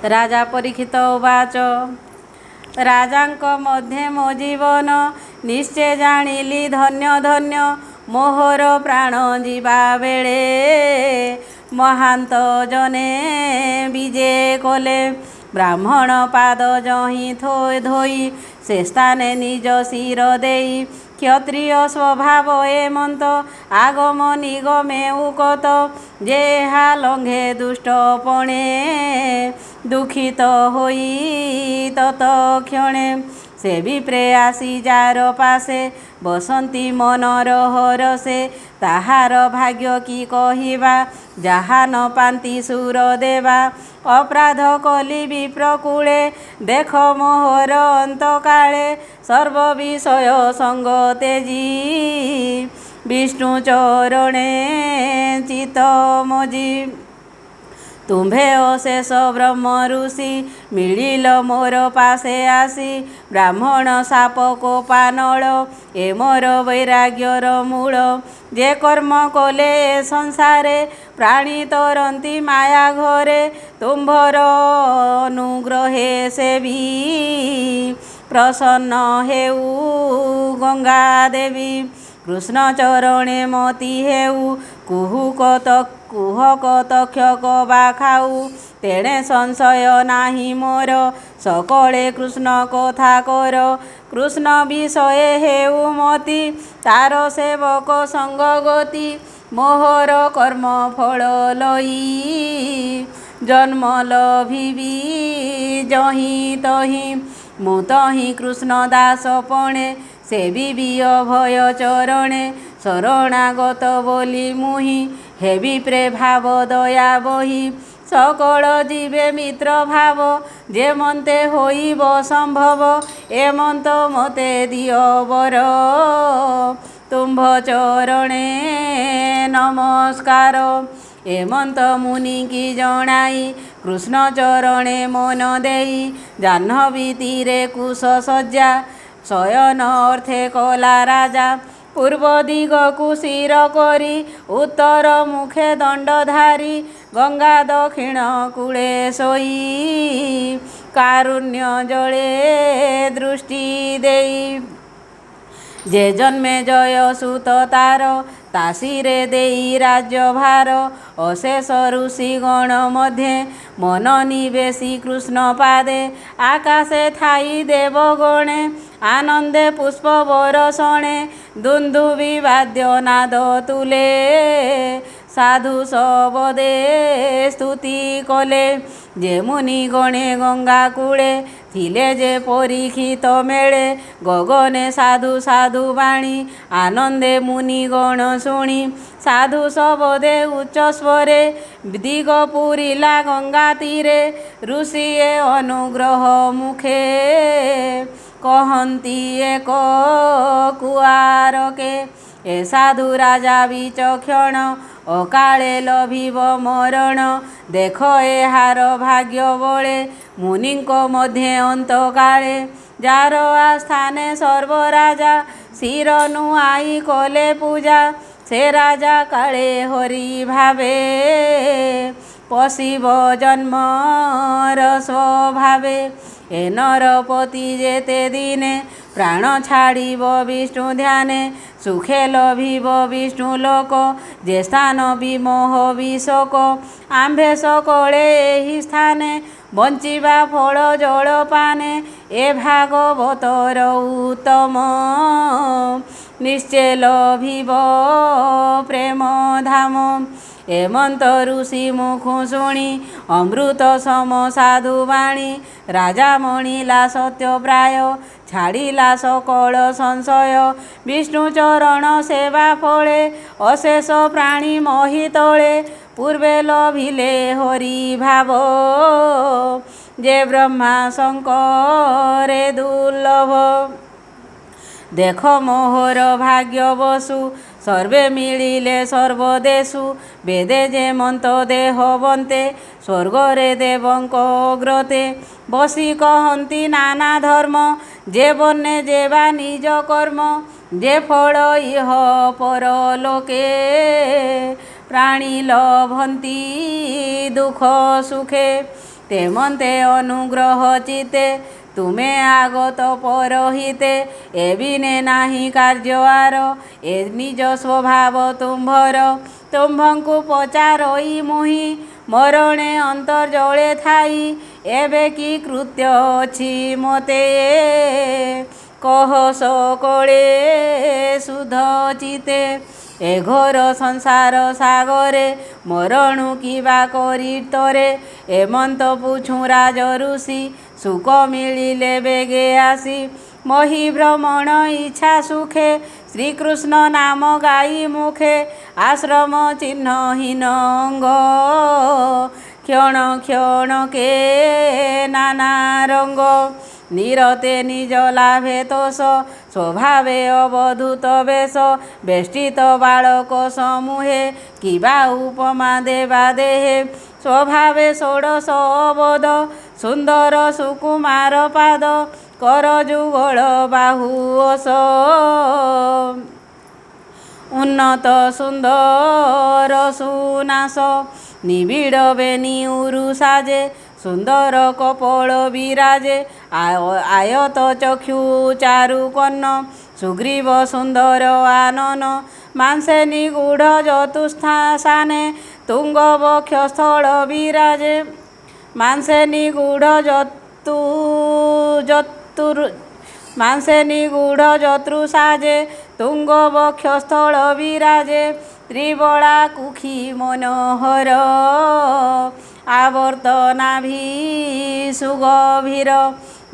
राजा परीक्षित उवाच राजांक मध्ये मो जीवन निश्चय जानिली धन्य धन्य मोहर प्राण जीवा बेले महांत जने विजे कले ब्राह्मण पाद जही थोई धोई से स्थाने निज शिर देई क्षत्रिय स्वभाव एमंत आगम निगमे उकत जेहा लंघे दुष्ट पणे दुखित होई तत क्षणे से विप्रे आसी जार पासे बसंती मनर हरसे ताहार भाग्य की कहिबा जहा न पांति सुर देवा अपराध कली विप्रकूले देख मोहर अंत काले सर्व विषय संग तेजी विष्णु चरणे चित मजी तुम्भे अशेष ब्रह्म ऋषि मिलिल मोर पासे आसी ब्राह्मण साप को पानल ए मोर वैराग्यर मूल जे कर्म कले संसारे प्राणी तरंती माया घरे तुम्भर अनुग्रहे सेवी प्रसन्न हेउ गंगा देवी कृष्ण चरणे मती हेउ कुहक तक्षक बा खाऊ तेणे संशय नाही मोर सकले कृष्ण कथा कर कृष्ण विषय हेउ मती तार सेवक संग गति मोहर कर्म फल लई जन्म लभिबी जही तही मु तही कृष्ण दास पणे सेविबी अभय चरणे शरणागत बोली मुहि हेबी प्रे भाव दया बही सकल जीवे मित्र भाव जे मन्ते होइब संभव एमंत मते दिय बर तुम्भ चरणे नमस्कार एमंत मुनि की जनाई कृष्ण चरणे मन देई जाह्नवी तीरे कुश सज्जा शयन अर्थे कला राजा पूर्व दिग को शिर करी उत्तर मुखे दंडधारी गंगा दक्षिण कूले सोई कारुण्य जले दृष्टि देई जे जन्मे जय सुत तार तासीरे देई राज्य भार अशेष ऋषि गण मध्ये मन निवेशी कृष्ण पादे आकाशे थाई देवगणे आनंदे पुष्प बरसणे दुन्दुभि वाद्य नाद तुले साधु सबदे स्तुति कले जे मुनि गणे गंगा कूले थिले जे परीक्षित मेले गगने साधु साधु बाणी आनंदे मुनि गण शुणी साधु सबदे उच्च स्वरे दिग पूरिला गंगा तीरे ऋषिए अनुग्रह मुखे कहती एक कुआरके ए साधु राजा विचक्षण अकाले लभिब मरण देख एहार भाग्य बळे मुनिंक मध्ये अंत काले जार आस्थाने सर्व राजा शिर नुआई कले पूजा से राजा काले हरि भावे पशिब जन्मर स्वभावे ए नरपति जेते दिने प्राण छाड़िब विष्णु ध्याने सुखे लभिब विष्णु लोक जे स्थान विमोह विशोक आम्भे सकले एहि स्थाने बंचिबा फल जल पाने ए भागवतर उत्तम निश्चय लभिब प्रेम धाम एमंत ऋषि मुखु शुणी अमृत सम साधु वाणी राजा मणिला सत्य प्राय छाड़िला सकल संशय विष्णु चरण सेवा फले अशेष प्राणी मही तले पूर्वे लभिले हरि भाव जे ब्रह्मा शंकरे दुर्लभ देख मोहर भाग्य बसु सर्वे मिलिले सर्वदेशु वेदे जे मन्त देह बन्ते स्वर्गरे देवंक अग्रते बसी कहन्ति नाना धर्म जे बन्ने जेवा निज कर्म जे फल इह परलोके प्राणी लभन्ति दुख सुखे তেমন্তে অনুগ্রহ চিতে ତୁମେ ଆଗତ ପରହିତେ ଏବିନେ ନାହିଁ କାର୍ଯ୍ୟ ଆର ଏ ନିଜ ସ୍ୱଭାବ ତୁମ୍ଭର ତୁମ୍ଭଙ୍କୁ ପଚାରଇ ମୁହିଁ ମରଣେ ଅନ୍ତର୍ଜଳେ ଥାଇ ଏବେ କି କୃତ୍ୟ ଅଛି ମୋତେ କହ ସକଳେ ସୁଧ ଚିତେ ଏ ଘୋର ସଂସାର ସାଗରେ ମରଣୁ କିବା କରି ତରେ ଏମନ୍ତ ପୁଛୁ ରାଜ ଋଷି ସୁଖ ମିଳିଲେ ବେଗେ ଆସି ମହି ଭ୍ରମଣ ଇଚ୍ଛା ସୁଖେ ଶ୍ରୀକୃଷ୍ଣ ନାମ ଗାଇ ମୁଖେ ଆଶ୍ରମ ଚିହ୍ନହୀନ ଅଙ୍ଗ କ୍ଷଣ କ୍ଷଣକେ ନାନା ରଙ୍ଗ ନିରତେ ନିଜ ଲାଭେ ତୋଷ ସ୍ୱଭାବେ ଅବଧୂତ ବେଶ ବେଷ୍ଟିତ ବାଳକ ସମୂহে କିବା ଉପମା ଦେବା ଦେହେ ସ୍ୱଭାବେ ଷୋଡ଼ଶ ଅବୋଧ ସୁନ୍ଦର ସୁକୁମାର ପାଦ କର ଯୁଗଳ ବାହୁ ଓଷ ଉନ୍ନତ ସୁନ୍ଦର ସୁନାସ ନିବିଡ଼ ବେନି ଉରୁ ସାଜେ ସୁନ୍ଦର କପଳ ବିରାଜେ ଆୟତ ଚକ୍ଷୁ ଚାରୁ କର୍ଣ୍ଣ ସୁଗ୍ରୀବ ସୁନ୍ଦର ଆନନ ମାଂସେ ନିଗୂଢ଼ ଚତୁସ୍ଥାନେ ତୁଙ୍ଗ ବକ୍ଷಸ್ಥଳ ବିରାଜେ ମାଂସେ ନିଗୂଢ଼ ମାଂସେ ନିଗୂଢ଼ ଚତୁଃସାଜେ ତୁଙ୍ଗ ବକ୍ଷಸ್ಥଳ ବିରାଜେ ତ୍ରିବଳା କୁକ୍ଷୀ ମନୋହର ଆବର୍ତ୍ତ ନାଭି ସୁଗଭୀର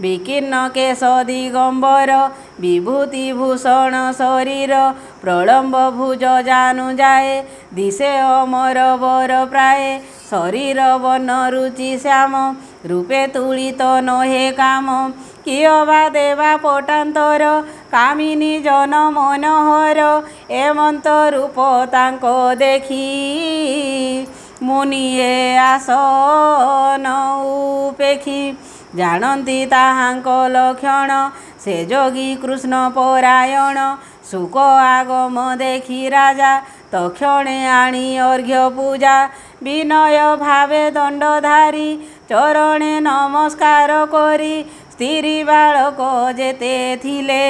ବିକୀର୍ଣ୍ଣ କେଶ ଦିଗମ୍ବର ବିଭୂତି ଭୂଷଣ ଶରୀର ପ୍ରଳମ୍ବ ଭୁଜ ଜାନୁ ଯାଏ ଦିଶେ ଅମର ବର ପ୍ରାୟ ଶରୀର ବର୍ଣ୍ଣ ରୁଚି ଶ୍ୟାମ ରୂପେ ତୁଳିତ ନହେ କାମ କିଏ ବା ଦେବା ପଟାନ୍ତର କାମିନୀ ଜନ ମନୋହର ଏମନ୍ତ ରୂପ ତାଙ୍କ ଦେଖି ମୁନିଏ ଆସନ ଉପେକ୍ଷୀ ଜାଣନ୍ତି ତାହାଙ୍କ ଲକ୍ଷଣ ସେ ଯୋଗୀ କୃଷ୍ଣ ପରାୟଣ ସୁକ ଆଗମ ଦେଖି ରାଜା ତକ୍ଷଣେ ଆଣି ଅର୍ଘ୍ୟ ପୂଜା ବିନୟ ଭାବେ ଦଣ୍ଡଧାରୀ ଚରଣେ ନମସ୍କାର କରି ସ୍ତ୍ରୀ ବାଳକ ଯେତେ ଥିଲେ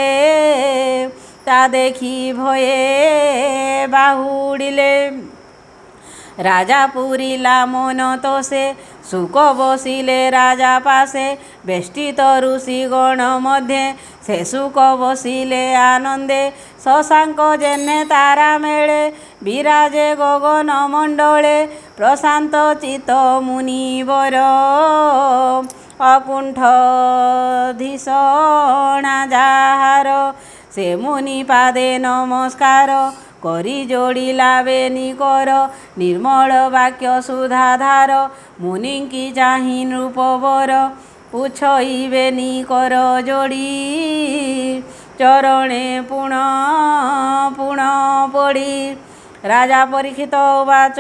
ତା ଦେଖି ଭୟେ ବାହୁଡ଼ିଲେ রাজা পুরিলা মন তোষে সুখ বসিলে রাজা পাশে বেষ্টিত ঋষিগণ মধ্যে সে সুখ বসিলে আনন্দে শশাঙ্ক যেনে তারা মেলে বিরাজে গগন মণ্ডলে প্রশান্ত চিত মুনিবর অকুণ্ঠ ধীষণা যাহার সে মুনি পাদে নমস্কার କରି ଯୋଡ଼ିଲା ବେନି କର ନିର୍ମଳ ବାକ୍ୟ ସୁଧାଧାର ମୁନିଙ୍କି ଚାହିଁ ନୃପବର ପୁଛଇବେନି କର ଯୋଡ଼ି ଚରଣେ ପୁଣ ପୁଣ ପଡ଼ି ରାଜା ପରୀକ୍ଷିତ ଉବାଚ